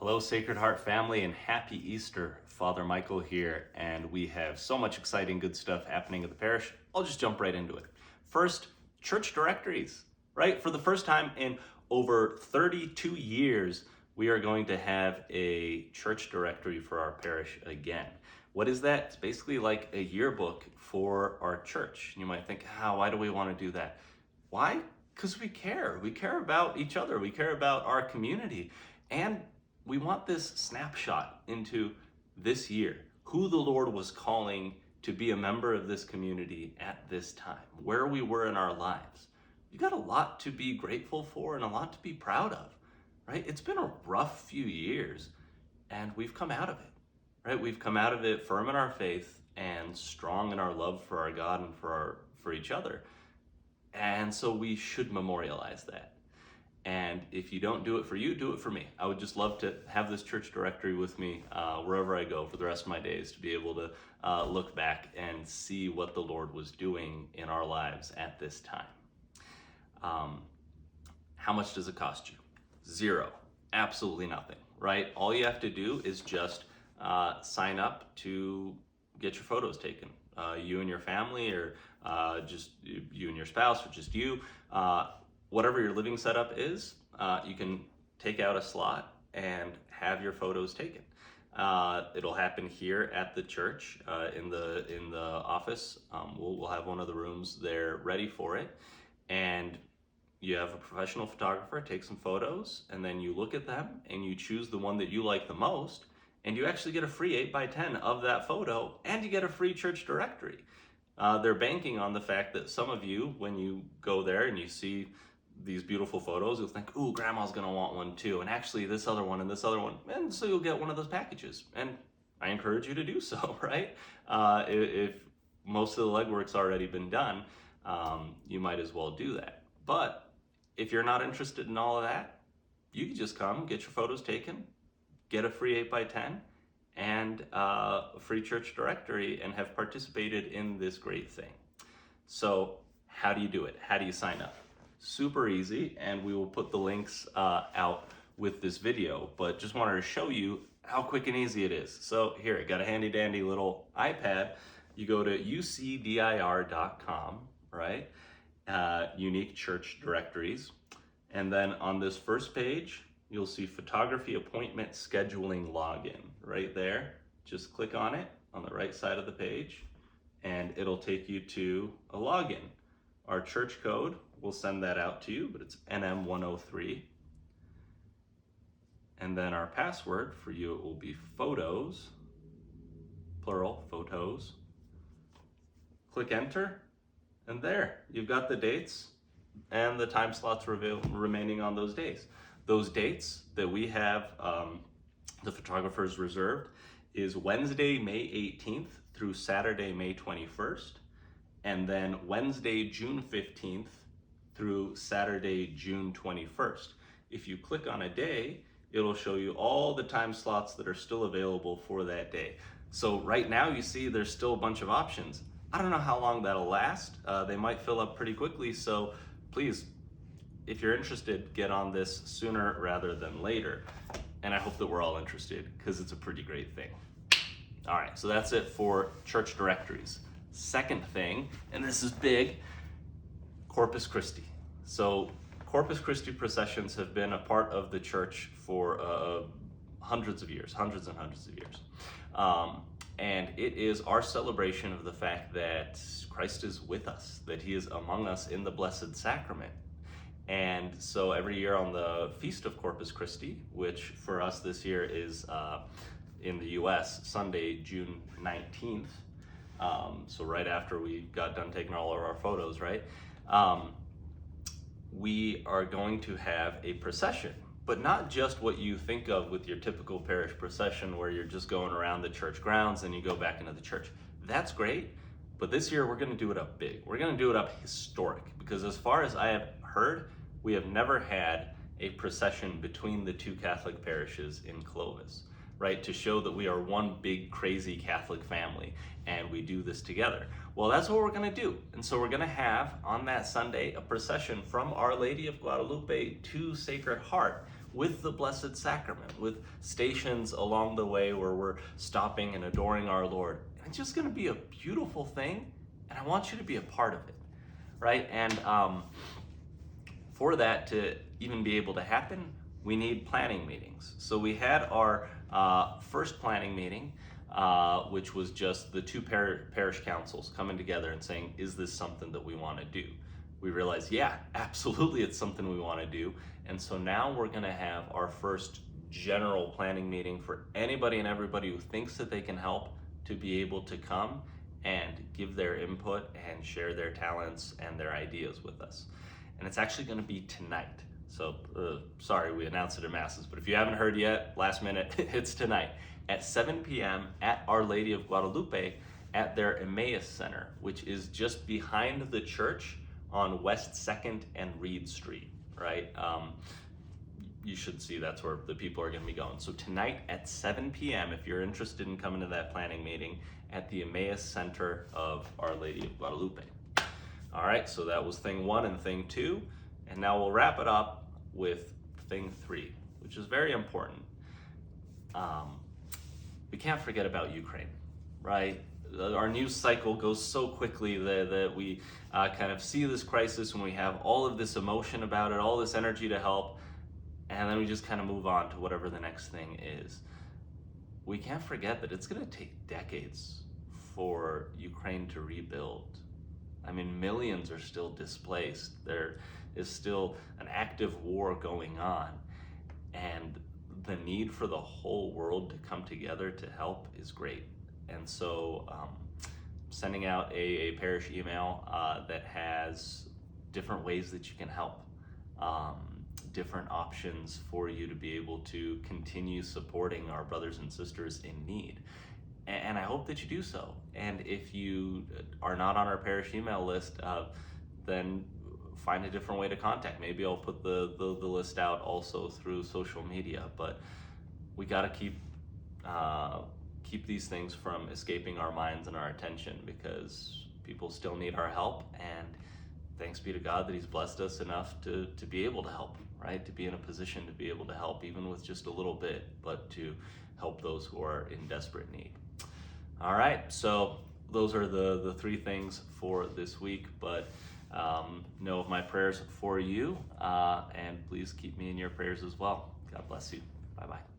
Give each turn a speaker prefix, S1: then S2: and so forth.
S1: Hello, Sacred Heart family, and happy Easter. Father Michael here, and we have so much exciting good stuff happening at the parish. I'll just jump right into it. First, church directories, right? For the first time in over 32 years, we are going to have a church directory for our parish again. What is that? It's basically like a yearbook for our church. You might think, why do we want to do that? Why? Because we care. We care about each other. We care about our community. And we want this snapshot into this year, who the Lord was calling to be a member of this community at this time, where we were in our lives. You got a lot to be grateful for and a lot to be proud of, right? It's been a rough few years, and we've come out of it, right? We've come out of it firm in our faith and strong in our love for our God and for each other. And so we should memorialize that. And if you don't do it for you, do it for me. I would just love to have this church directory with me wherever I go for the rest of my days, to be able to look back and see what the Lord was doing in our lives at this time. How much does it cost you? Zero. Absolutely nothing, right? All you have to do is just sign up to get your photos taken. You and your family, or just you and your spouse, or just you. Whatever your living setup is, you can take out a slot and have your photos taken. It'll happen here at the church in the office. We'll have one of the rooms there ready for it, and you have a professional photographer take some photos, and then you look at them and you choose the one that you like the most, and you actually get a free 8x10 of that photo, and you get a free church directory. They're banking on the fact that some of you, when you go there and you see these beautiful photos, you'll think, ooh, grandma's gonna want one too, and actually this other one and this other one, and so you'll get one of those packages. And I encourage you to do so, right? If most of the legwork's already been done, you might as well do that. But if you're not interested in all of that, you can just come, get your photos taken, get a free 8x10, and a free church directory, and have participated in this great thing. So how do you do it? How do you sign up? Super easy, and we will put the links out with this video, but just wanted to show you how quick and easy it is. So here, I got a handy dandy little iPad. You go to ucdir.com, right? Unique church directories. And then on this first page, you'll see photography appointment scheduling login right there. Just click on it on the right side of the page, and it'll take you to a login. Our church code, we'll send that out to you, but it's NM103. And then our password for you, it will be photos, plural, photos. Click enter, and there, you've got the dates and the time slots remaining on those days. Those dates that we have the photographers reserved is Wednesday, May 18th through Saturday, May 21st. And then Wednesday, June 15th through Saturday, June 21st. If you click on a day, it'll show you all the time slots that are still available for that day. So right now you see there's still a bunch of options. I don't know how long that'll last. They might fill up pretty quickly, so please, if you're interested, get on this sooner rather than later. And I hope that we're all interested, because it's a pretty great thing. All right, so that's it for church directories. Second thing, and this is big, Corpus Christi. So Corpus Christi processions have been a part of the church for hundreds and hundreds of years. And it is our celebration of the fact that Christ is with us, that he is among us in the Blessed Sacrament. And so every year on the Feast of Corpus Christi, which for us this year is in the US, Sunday, June 19th, so right after we got done taking all of our photos, right? We are going to have a procession, but not just what you think of with your typical parish procession where you're just going around the church grounds and you go back into the church. That's great, but this year we're gonna do it up big. We're gonna do it up historic, because as far as I have heard, we have never had a procession between the two Catholic parishes in Clovis, right? To show that we are one big crazy Catholic family and we do this together. Well, that's what we're gonna do. And so we're gonna have on that Sunday a procession from Our Lady of Guadalupe to Sacred Heart, with the Blessed Sacrament, with stations along the way where we're stopping and adoring our Lord. And it's just going to be a beautiful thing, and I want you to be a part of it, right? And for that to even be able to happen, we need planning meetings. So we had our first planning meeting, which was just the two parish councils coming together and saying, is this something that we want to do? We realized, yeah, absolutely, it's something we want to do. And so now we're going to have our first general planning meeting for anybody and everybody who thinks that they can help to be able to come and give their input and share their talents and their ideas with us. And it's actually going to be tonight. So, sorry, we announced it at Masses, but if you haven't heard yet, last minute, it's tonight at 7 p.m. at Our Lady of Guadalupe at their Emmaus Center, which is just behind the church on West 2nd and Reed Street, right? You should see that's where the people are going to be going. So tonight at 7 p.m., if you're interested in coming to that planning meeting at the Emmaus Center of Our Lady of Guadalupe. All right, so that was thing 1 and thing 2. And now we'll wrap it up with thing 3, which is very important. We can't forget about Ukraine, right? Our news cycle goes so quickly that we kind of see this crisis and we have all of this emotion about it, all this energy to help, and then we just kind of move on to whatever the next thing is. We can't forget that it's going to take decades for Ukraine to rebuild. I mean, millions are still displaced. There is still an active war going on, and the need for the whole world to come together to help is great. And so sending out a parish email that has different ways that you can help, different options for you to be able to continue supporting our brothers and sisters in need. And I hope that you do so. And if you are not on our parish email list, then find a different way to contact. Maybe I'll put the list out also through social media. But we got to keep these things from escaping our minds and our attention, because people still need our help. And thanks be to God that He's blessed us enough to be able to help, right? To be in a position to be able to help, even with just a little bit, but to help those who are in desperate need. All right, so those are the 3 things for this week, but know of my prayers for you, and please keep me in your prayers as well. God bless you. Bye-bye.